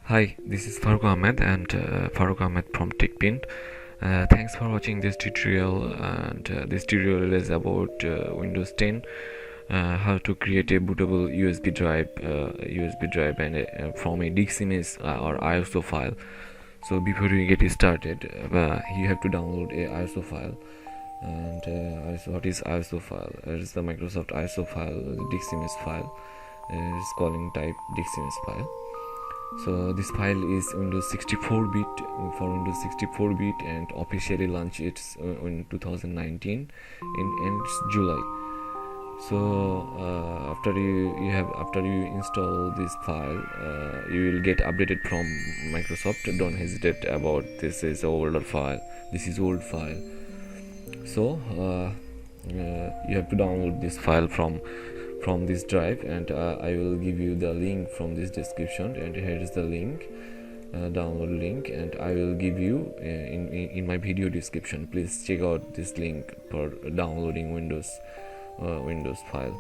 Hi, this is Farooq Ahmed and Farooq Ahmed from TechPint. Thanks for watching this tutorial, and this tutorial is about Windows 10, how to create a bootable USB drive and from a disk image or ISO file. So before we get started, you have to download a ISO file. And what is ISO file? It is the Microsoft ISO file, the disk image file. It's calling type disk image file. So this file is Windows 64-bit for Windows 64-bit and officially launched it's in 2019 in July. So after you install this file, you will get updated from Microsoft. Don't hesitate about this is older file. This is old file. So you have to download this file from this drive, and I will give you the link from this description, and here is the link, download link, and I will give you in my video description. Please check out this link for downloading Windows file.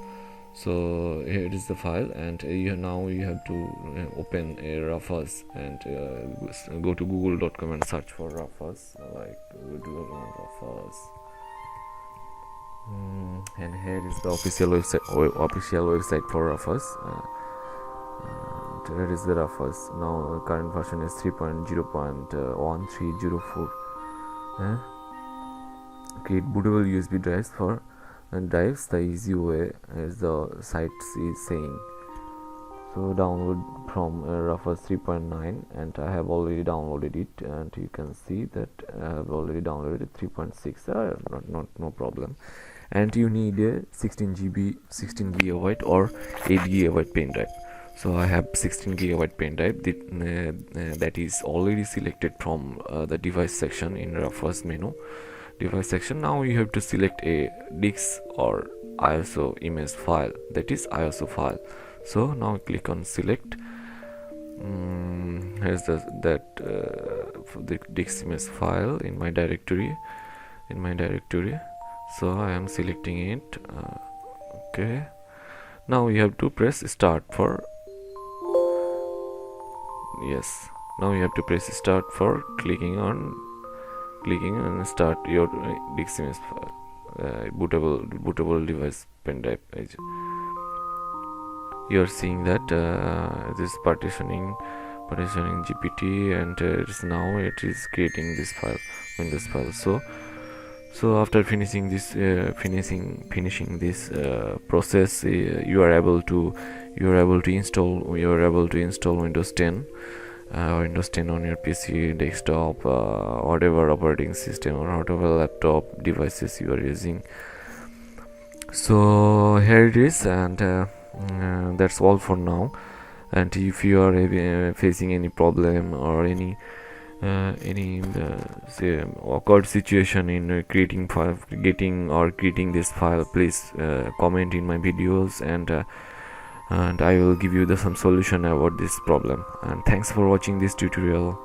So here it is the file, and now you have to open a Rufus and go to google.com and search for Rufus, like Rufus. And here is the official website for Rufus. Here is the Rufus. Now current version is 3.0.1304. Create bootable USB drives for drives the easy way, as the site is saying. So download from Rufus 3.9, and I have already downloaded it, and you can see that I have already downloaded 3.6. No problem. And you need a 16 gigabyte or 8 gigabyte pen drive. So I have 16 gigabyte pen drive that is already selected from the device section in Rufus menu. Device section. Now you have to select a disk or ISO image file, that is ISO file. So now click on select. Here's the disk image file in my directory. So I am selecting it. Okay. Now you have to press start for. Yes. Now you have to press start for clicking and start your disk image file, bootable device pen drive. You are seeing that this partitioning GPT, and it is creating this file, Windows file. So after finishing this process, you are able to install Windows 10 Windows 10 on your PC, desktop, whatever operating system or whatever laptop devices you are using. So here it is, and that's all for now. And if you are facing any problem or any awkward situation in creating this file, please comment in my videos, and I will give you some solution about this problem. And thanks for watching this tutorial.